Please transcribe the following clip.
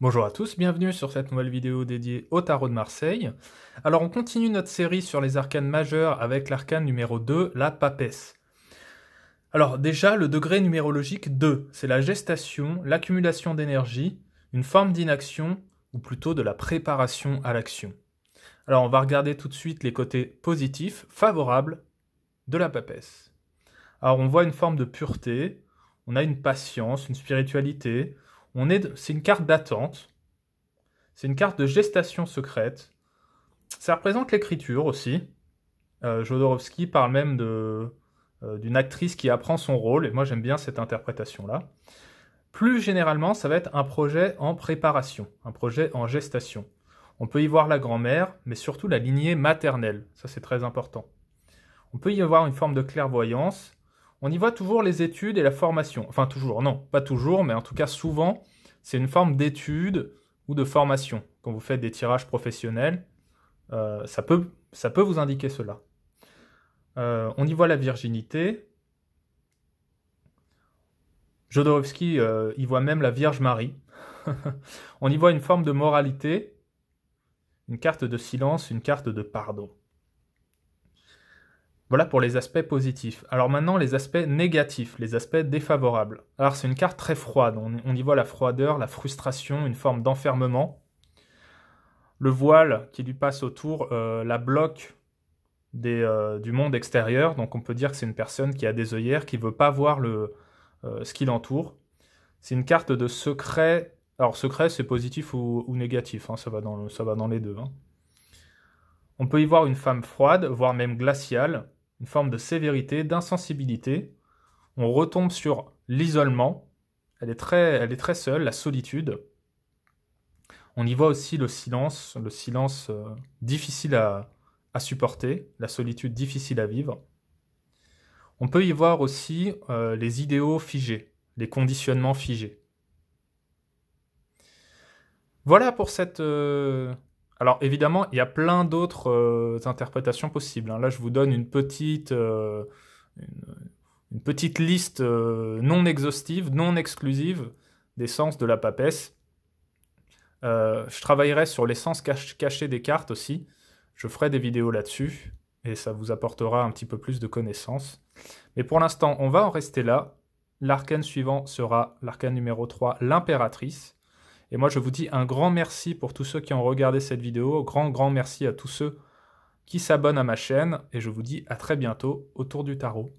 Bonjour à tous, bienvenue sur cette nouvelle vidéo dédiée au tarot de Marseille. Alors on continue notre série sur les arcanes majeures avec l'arcane numéro 2, la papesse. Alors déjà, le degré numérologique 2, c'est la gestation, l'accumulation d'énergie, une forme d'inaction, ou plutôt de la préparation à l'action. Alors on va regarder tout de suite les côtés positifs, favorables, de la papesse. Alors on voit une forme de pureté, on a une patience, une spiritualité, c'est une carte d'attente, c'est une carte de gestation secrète, ça représente l'écriture aussi. Jodorowsky parle même d'une actrice qui apprend son rôle, et moi j'aime bien cette interprétation-là. Plus généralement, ça va être un projet en préparation, un projet en gestation. On peut y voir la grand-mère, mais surtout la lignée maternelle, ça c'est très important. On peut y avoir une forme de clairvoyance, on y voit toujours les études et la formation. Enfin toujours, non, pas toujours, mais en tout cas souvent, c'est une forme d'étude ou de formation. Quand vous faites des tirages professionnels, ça peut vous indiquer cela. On y voit la virginité. Jodorowsky y voit même la Vierge Marie. On y voit une forme de moralité, une carte de silence, une carte de pardon. Voilà pour les aspects positifs. Alors maintenant, les aspects négatifs, les aspects défavorables. Alors c'est une carte très froide, on y voit la froideur, la frustration, une forme d'enfermement. Le voile qui lui passe autour la bloque du monde extérieur, donc on peut dire que c'est une personne qui a des œillères, qui ne veut pas voir ce qui l'entoure. C'est une carte de secret. Alors secret, c'est positif ou négatif, hein, ça va dans les deux. Hein. On peut y voir une femme froide, voire même glaciale, une forme de sévérité, d'insensibilité. On retombe sur l'isolement. Elle est très seule, la solitude. On y voit aussi le silence difficile à supporter, la solitude difficile à vivre. On peut y voir aussi les idéaux figés, les conditionnements figés. Voilà pour cette... Alors évidemment, il y a plein d'autres interprétations possibles. Hein. Là, je vous donne une petite liste non exhaustive, non exclusive des sens de la papesse. Je travaillerai sur les sens cachés des cartes aussi. Je ferai des vidéos là-dessus et ça vous apportera un petit peu plus de connaissances. Mais pour l'instant, on va en rester là. L'arcane suivant sera l'arcane numéro 3, l'impératrice. Et moi, je vous dis un grand merci pour tous ceux qui ont regardé cette vidéo. Grand merci à tous ceux qui s'abonnent à ma chaîne. Et je vous dis à très bientôt autour du tarot.